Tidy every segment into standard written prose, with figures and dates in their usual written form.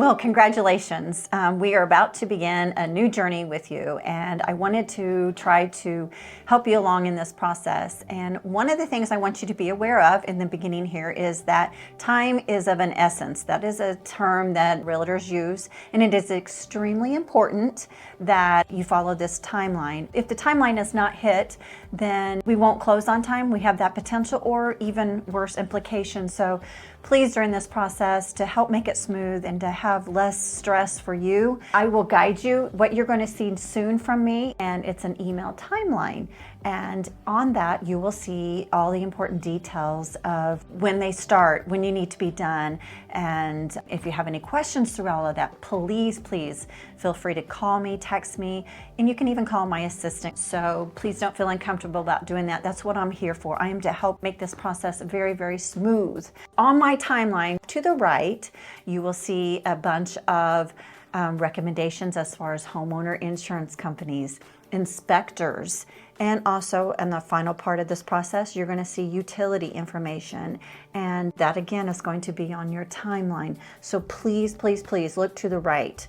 Well, congratulations. We are about to begin a new journey with you, and I wanted to try to help you along in this process. And one of the things I want you to be aware of in the beginning here is that time is of an essence. That is a term that realtors use, and it is extremely important that you follow this timeline. If the timeline is not hit, then we won't close on time. We have that potential or even worse implications. So please, during this process, to help make it smooth and to have less stress for you, I will guide you what you're going to see soon from me, and it's an email timeline. And on that, you will see all the important details of when they start, when you need to be done. And if you have any questions through all of that, please feel free to call me, text me, and you can even call my assistant. So please don't feel uncomfortable about doing that. That's what I'm here for. I am to help make this process very, very smooth. On my timeline to the right, you will see a bunch of recommendations as far as homeowner insurance companies, inspectors, and also in the final part of this process, you're going to see utility information. And that again is going to be on your timeline. So please look to the right.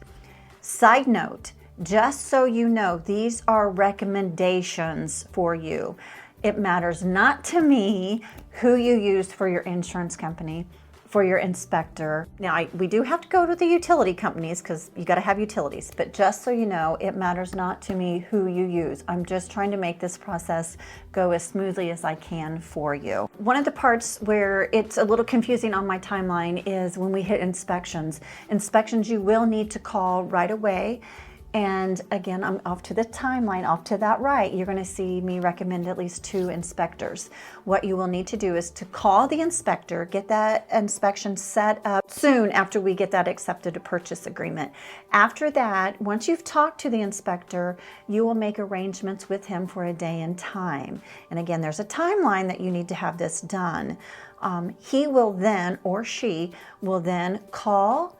Side note, just so you know, these are recommendations for you. It matters not to me who you use for your insurance company, for your inspector. Now, we do have to go to the utility companies because you got to have utilities, but just so you know, it matters not to me who you use. I'm just trying to make this process go as smoothly as I can for you. One of the parts where it's a little confusing on my timeline is when we hit inspections. Inspections you will need to call right away. And again, I'm off to the timeline, off to that right, you're going to see me recommend at least 2 inspectors. What you will need to do is to call the inspector, get that inspection set up soon after we get that accepted purchase agreement. After that, once you've talked to the inspector, you will make arrangements with him for a day and time. And again, there's a timeline that you need to have this done. He will then, or she will then call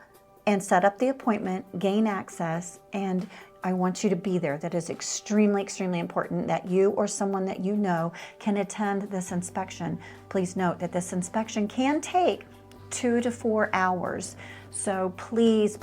and set up the appointment, gain access, and I want you to be there. That is extremely important that you or someone that you know can attend this inspection. Please note that this inspection can take 2 to 4 hours. So please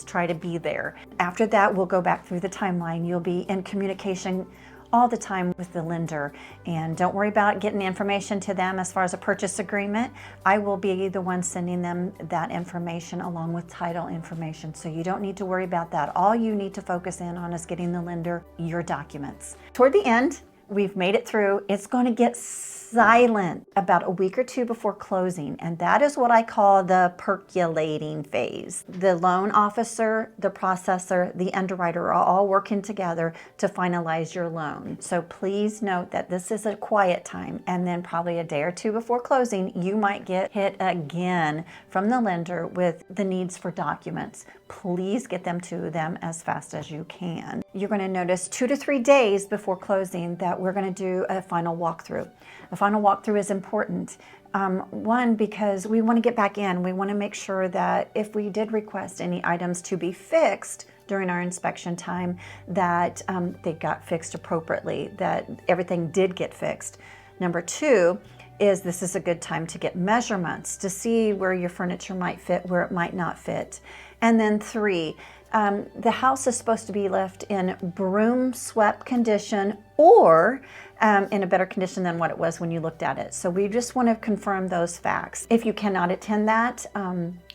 try to be there. After that, we'll go back through the timeline. You'll be in communication all the time with the lender, and don't worry about getting information to them as far as a purchase agreement. I will be the one sending them that information along with title information, so you don't need to worry about that. All you need to focus in on is getting the lender your documents. Toward the end, we've made it through. It's going to get silent about a week or 2 before closing, and that is what I call the percolating phase. The loan officer, the processor, the underwriter are all working together to finalize your loan. So please note that this is a quiet time, and then probably a day or 2 before closing, you might get hit again from the lender with the needs for documents. Please get them to them as fast as you can. You're going to notice 2 to 3 days before closing that we're going to do a final walkthrough. A final walkthrough is important. One, because we want to get back in. We want to make sure that if we did request any items to be fixed during our inspection time, that they got fixed appropriately, that everything did get fixed. Number 2 is this is a good time to get measurements to see where your furniture might fit, where it might not fit. And then 3, the house is supposed to be left in broom swept condition or in a better condition than what it was when you looked at it. So we just want to confirm those facts. If you cannot attend that,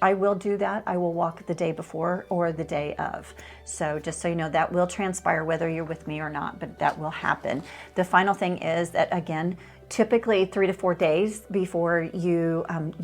I will do that. I will walk the day before or the day of. So just so you know, that will transpire whether you're with me or not, but that will happen. The final thing is that, again, typically 3 to 4 days before you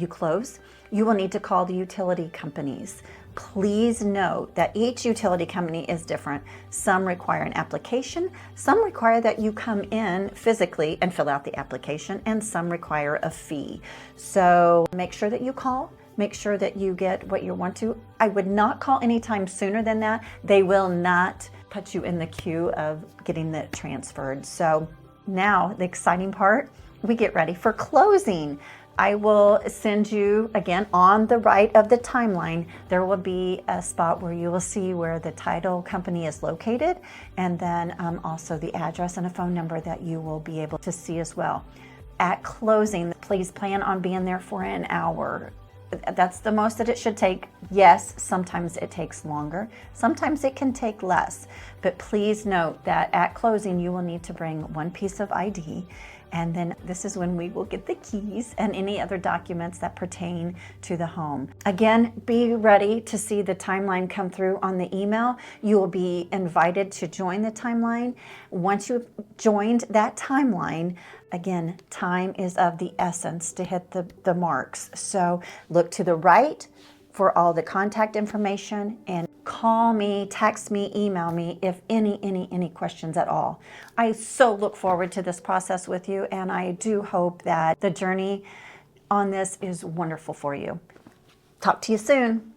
close, you will need to call the utility companies. Please note that each utility company is different. Some require an application, some require that you come in physically and fill out the application, and some require a fee. So make sure that you call, make sure that you get what you want to. I would not call anytime sooner than that. They will not put you in the queue of getting that transferred. So now the exciting part, we get ready for closing. I will send you, again, on the right of the timeline, there will be a spot where you will see where the title company is located, and then also the address and a phone number that you will be able to see as well. At closing, please plan on being there for an hour. That's the most that it should take. Yes, sometimes it takes longer. Sometimes it can take less. But please note that at closing, you will need to bring one piece of ID. And then this is when we will get the keys and any other documents that pertain to the home. Again, be ready to see the timeline come through on the email. You will be invited to join the timeline. Once you've joined that timeline, again, time is of the essence to hit the marks. So look to the right for all the contact information, and call me, text me, email me if any questions at all. I so look forward to this process with you, and I do hope that the journey on this is wonderful for you. Talk to you soon.